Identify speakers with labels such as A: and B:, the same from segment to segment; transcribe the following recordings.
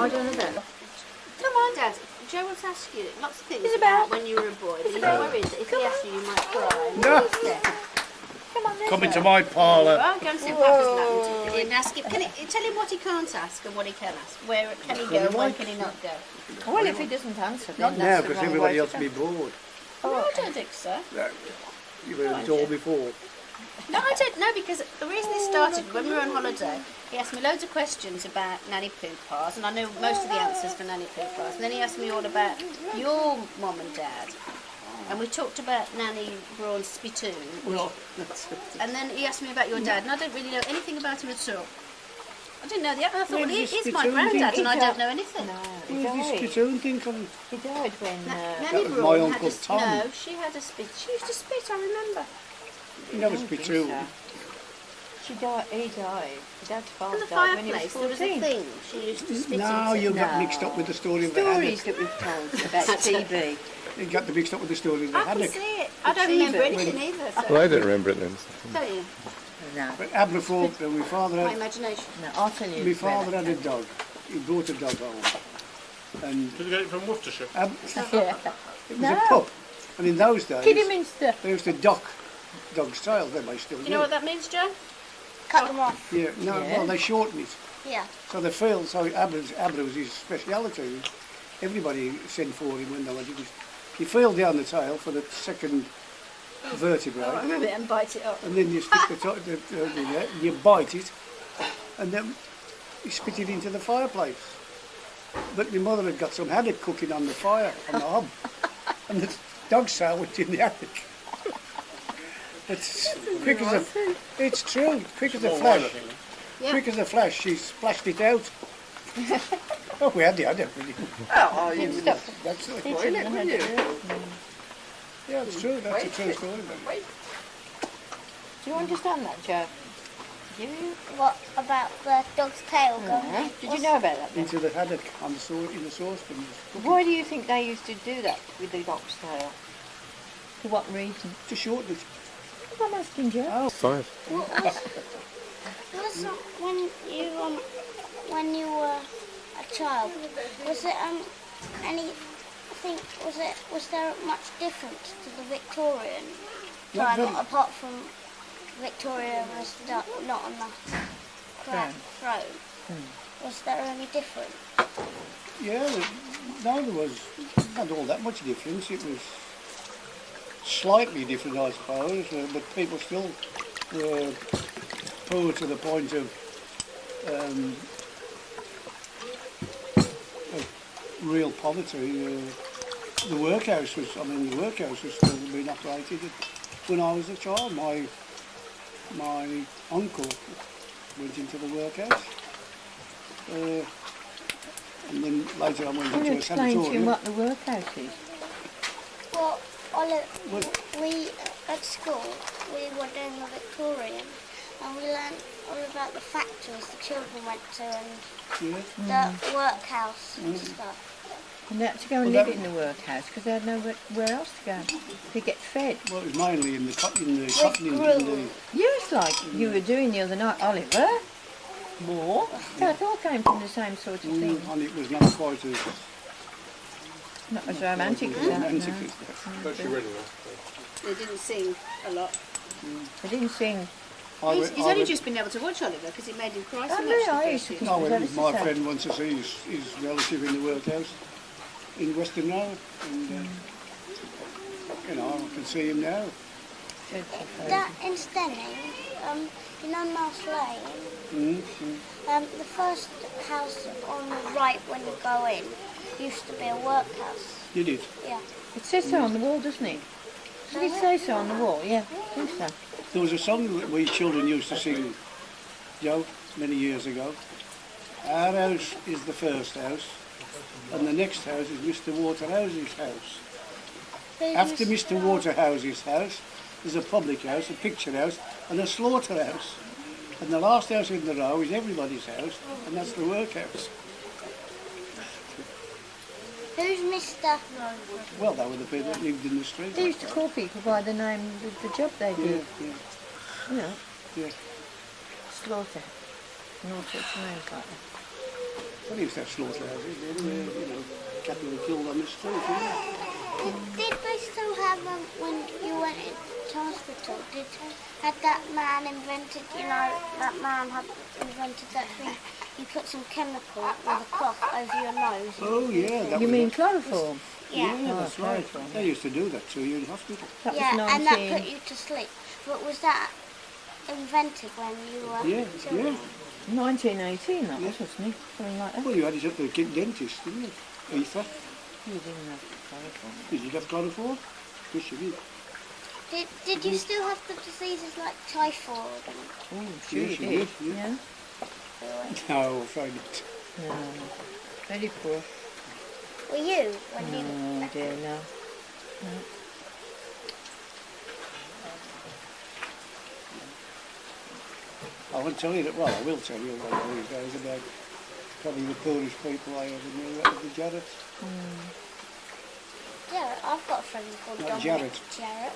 A: I don't know that.
B: Come on, Dad. Joe wants to ask you lots of things about when you were a boy. He's worried that if he asks you, you might cry.
C: No.
B: Come on,
C: Come into my parlour.
B: Well, go and see what Papa's happened to him. Ask him. Tell him what he can't ask and what he can ask. Where can he go? Where can he not go?
A: Well, if he doesn't answer, then
C: Not
A: that's
C: now,
A: the
C: because
A: wrong
C: everybody
A: way
C: else
A: to
C: will be bored.
B: No, I don't think so.
C: No, you've heard it all before.
B: No, I don't know, because the reason it started, when we were on holiday, he asked me loads of questions about nanny poo-pas, and I know most of the answers for nanny poo-pas. And then he asked me all about your mum and dad. And we talked about Nanny Braun's spittoon.
C: Well, that's it.
B: And then he asked me about your dad, and I don't really know anything about him at all. I didn't know the. I thought, well,
C: Where's the
B: he's my
C: spittoon
B: granddad,
C: thing?
B: and I don't know anything.
A: No, he
C: Where's this
A: died.
C: spittoon thing from?
A: He died when...
B: Nanny
C: was my
B: Braun had
C: Uncle
B: a
C: Tom.
B: No, she had a spit. She used to spit. I remember.
C: You know,
A: I don't
C: spittoon.
A: think so. She died, he died. Dad's father
B: On the
A: died when he was
B: fireplace, there was a
A: 14.
B: thing she used to spit
C: No,
B: into.
C: you got
A: No.
C: mixed up with the story of the
A: Stories
C: haddock.
A: that we've told about TB.
C: You got mixed up with the story of the
B: I can
C: haddock.
B: see it. I don't
A: see
B: remember
A: it
B: anything either. So.
D: Well, I don't remember it then.
B: Don't you?
A: No,
C: But Aberforth, my father
B: My
C: had,
B: imagination.
A: no, I'll tell you.
C: my father had a dog. He brought a dog home. And
E: Did you get it from Worcestershire?
A: Yeah.
C: it was a pup. And in those days,
A: Kidderminster.
C: they used to dock dog's tail. They may still
B: Do
C: do.
B: you know what that means, Joe?
F: Cut them off.
C: Yeah, no,
A: Yeah.
C: well, they shorten it.
F: Yeah.
C: So they feel, so Abra was his speciality. Everybody sent for him when they wanted to. He feel down the tail for the second vertebrae.
B: Oh, I remember it and bite it up.
C: And then you stick the top, you bite it, and then you spit it into the fireplace. But my mother had got some haddock cooking on the fire, on the hob, and the dog's tail went in the haddock. It's quick as a, it's true, quick as a flash.
B: Yeah.
C: Quick as a flash, she splashed it out. Oh, we had the haddock, really.
A: Oh, you stop.
C: That's it.
A: Boil it, wouldn't you?
C: Yeah, it's true, that's a true story.
A: Do you understand that, Joe? Do you?
F: What about the dog's tail going?
A: Did you know about that then?
C: Into the haddock on the in the saucepan.
A: Why do you think they used to do that with the dog's tail? For what reason?
C: To shorten it.
A: I'm asking Joe.
D: 5.
F: Was when you were a child, was it anything? Was there much difference to the Victorian
C: Not
F: time
C: very.
F: apart from Victoria was not on the throne? Was there any difference?
C: Yeah, no, there was not all that much difference. It was slightly different, I suppose, but people still were poor to the point of real poverty. The workhouse was still being operated when I was a child. My uncle went into the workhouse. And then later I went
A: Can
C: into
A: you
C: a
A: explain to him
C: sanatorium.
A: what the workhouse is?
F: Well, we at school we were doing the Victorian, and we learned all about the factories the children went to and
C: Yeah.
F: the workhouse and stuff.
A: And they had to go and
C: Well,
A: live in the workhouse because they had nowhere else to go. They get fed.
C: Well, it was mainly in the cotton
F: grew.
A: Yes, like you were doing the other night, Oliver. More. So it all came from the same sort of thing.
C: and it was not quite as
A: Not as romantic as that.
C: romantic
A: No.
C: as that.
E: But she really was.
B: They didn't sing a lot.
A: They didn't sing.
B: He's only just been able to watch Oliver because it made him cry so
A: Oh,
B: much.
A: really?
B: the
A: I
B: first
A: used to
B: few
A: think
C: I
A: it was
C: went
A: ever
C: with
A: so
C: my
A: sad.
C: friend once to see his relative in the workhouse in Western Road, and I can see him now.
F: That in Stenning, you know Mouse Lane, the first house on the right when you go in used to be a workhouse.
C: Did it?
F: Yeah.
A: It says so on the wall, doesn't it? Does it say so on the wall? Yeah, I think so.
C: There was a song that we children used to sing, Joe, many years ago. Our house is the first house, and the next house is Mr. Waterhouse's house. After Mr. Waterhouse's house, there's a public house, a picture house, and a slaughterhouse. And the last house in the row is everybody's house, and that's the workhouse.
F: Who's Mr.
C: Well, they were the people that lived in the street.
A: They used to call people by the name of the job they
C: Yeah,
A: did.
C: yeah,
A: You know,
C: yeah.
A: slaughter. And all sorts of names like that.
C: Well, they used to have slaughterhouses then, where, you know, cattle were killed on the street, didn't they?
F: Did they still have when you went to hospital? Had that man invented? You know, that man had invented that thing. You put some chemical with a cloth over your nose.
C: Oh, yeah. That
A: You
C: was
A: mean
C: it.
A: chloroform?
F: Yeah.
C: Yeah, that's right.
A: chloroform.
C: They used to do that to you in hospital.
A: That
F: Yeah,
A: was
F: and that put you to sleep. But was that invented when you were
C: Yeah,
F: children?
C: yeah.
A: 1918, that was, wasn't it? Something like that.
C: Well, you had it at the dentist, didn't you? Ether.
A: You didn't have chloroform.
C: Did you have chloroform? Yes, you did.
F: Did you still have the diseases like typhoid?
A: Oh, sure
C: Yes,
A: you
C: you
A: did.
C: did, yeah.
A: Yeah?
C: No, afraid not.
A: No. Very poor.
F: Were you when you?
A: Oh dear, no.
C: I won't tell you that. Well, I will tell you one of these days about probably the poorest people I ever knew. That was the Jarretts.
F: Jarrett, I've got a friend called
C: Not
F: Dominic
C: Jarrett.
F: Jarrett.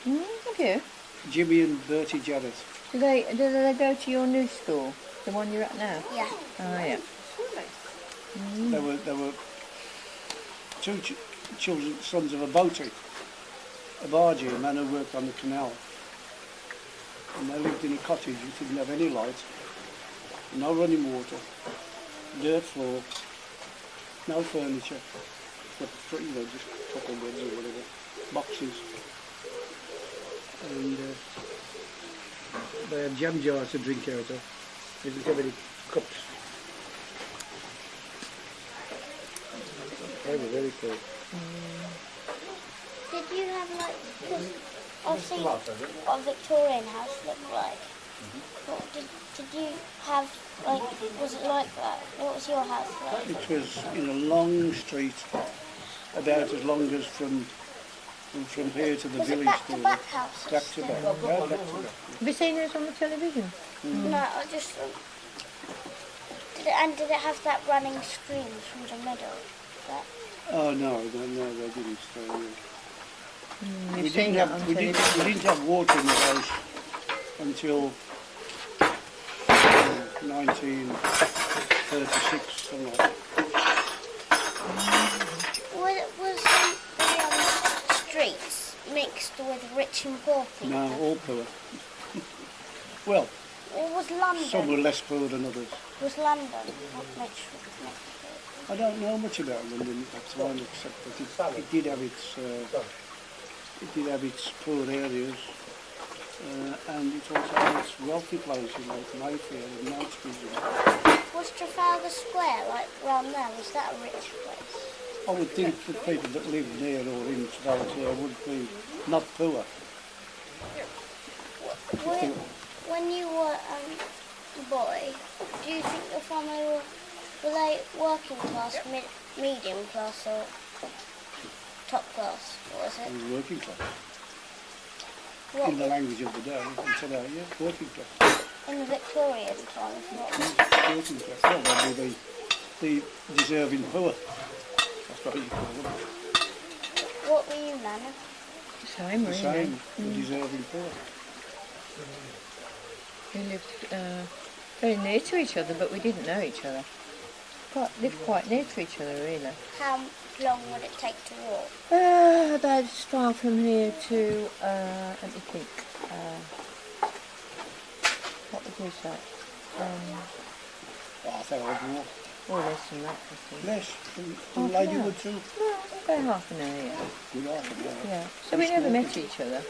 C: Yeah,
A: Have you?
C: Jimmy and Bertie Jarrett.
A: Do they go to your new school? The one you're at now?
F: Yeah.
A: Oh yeah.
C: There were two children, sons of a boatie, a bargee, a man who worked on the canal. And they lived in a cottage which didn't have any light, no running water, dirt floor, no furniture, but you know, just couple beds or whatever, boxes. And they had jam jars to drink out of. They didn't have any cups. They were very poor.
F: Did you have like? Cause I've seen what a Victorian house looked like. What did you have like? Was it like that? What was your house like?
C: It was in a long street, about as long as from here to the
F: Was it
C: village.
F: back to back houses?
C: Back to back. Right back to back.
A: Have you seen those on the television?
F: No, I just. Did it have that running screen from the middle? That.
C: Oh no, they didn't. So,
A: You've seen that on
C: we
A: television?
C: didn't have water in the house until 1936, something like that.
F: Was the streets mixed with rich and poor people?
C: No, all poor. Well,
F: Or was London?
C: some were less poor than others.
F: Was London not mixed with
C: I don't know much about London at the time, except that it did have its poor areas, and it also had its wealthy places like Mayfair and Knightsbridge.
F: Was Trafalgar Square, like round there, was that a rich place?
C: I would think that people that lived near or in Trafalgar would be not poor.
F: When you were a boy, do you think your family were they working class, medium class, or top class? What was
C: It
F: it?
C: was working class.
F: What,
C: In the language of the day, today, yeah, working class.
F: in the Victorian times?
C: Working class. Well, they'd be the deserving poor. That's what you call them.
F: What were you, Nana?
A: Same,
C: The
A: really.
C: same, the deserving poor.
A: We lived very near to each other, but we didn't know each other. Lived quite near to each other, really.
F: How long would it take to walk?
A: About as far from here to, let me think, what would you say?
C: Half hour walk.
A: Or less than that, I think.
C: Less from
A: Half an
C: Ladywood
A: hour.
C: too.
A: About half an hour, yeah.
C: Good half an hour.
A: Yeah. So we never met each other.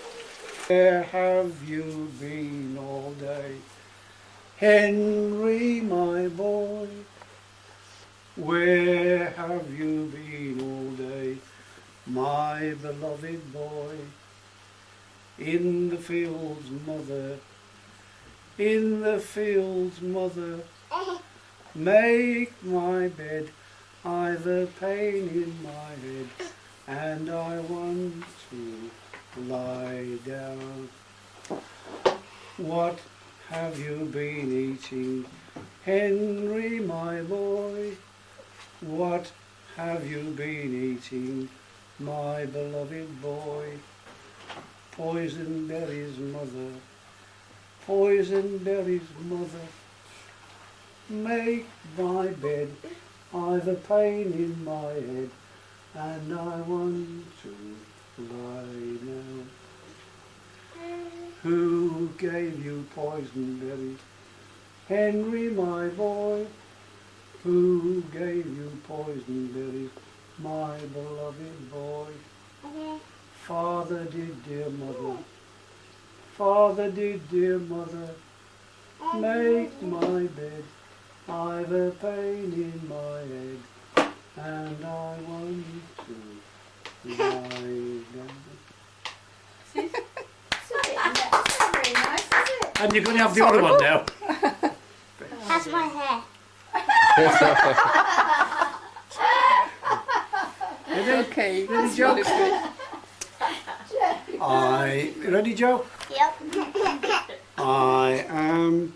C: Where have you been all day, Henry, my boy? Where have you been all day, my beloved boy? In the fields, mother, in the fields, mother, make my bed, I've a pain in my head, and I want to lie down. What have you been eating, Henry, my boy? What have you been eating, my beloved boy? Poison berries, mother, poison berries, mother, make my bed. I've a pain in my head, and I want to lie down. Who gave you poison berry? Henry, my boy. Who gave you poison berry? My beloved boy. Father did, dear mother. Father did, dear mother. Make my bed. I've a pain in my head, and I want to lie down.
B: Very nice, is it?
C: And you're going to have the other one now.
F: That's my hair.
A: Okay,
C: Ready, Joe? Ready, Joe?
F: Yep.
C: I am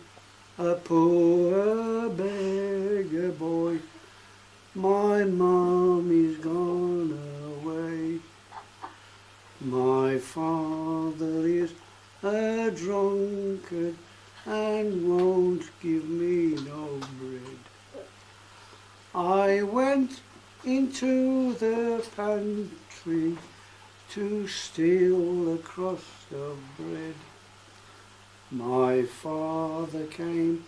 C: a poor beggar boy. My mum is gone away. My father is a drunkard and won't give me no bread. I went into the pantry to steal a crust of bread. My father came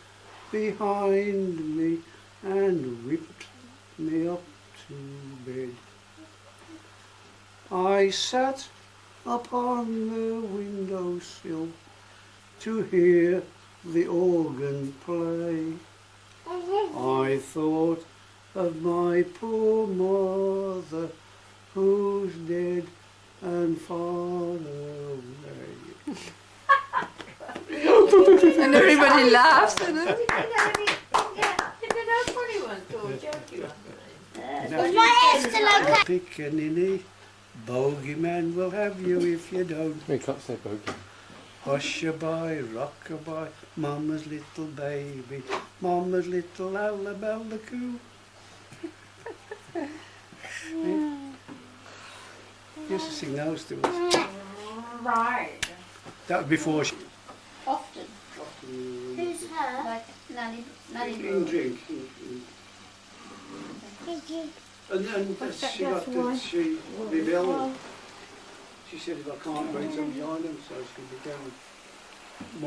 C: behind me and whipped me up to bed. I sat upon the windowsill to hear the organ play. I thought of my poor mother who's dead and far away.
A: and everybody laughs. And
B: Did you know a funny one or a jokey one?
F: Is my hair still okay?
C: Pickaninny, bogeyman will have you if you don't.
E: We can't say bogey.
C: Hush-a-bye, rock-a-bye, mama's little baby, mama's little lullaby the coo. Used to sing those to us.
B: Right.
C: That was before she...
B: Often.
F: Who's her?
B: Like Nanny
C: In drink. And then she got that she rebelled. She said if I can't wait, I'm behind him, so she became more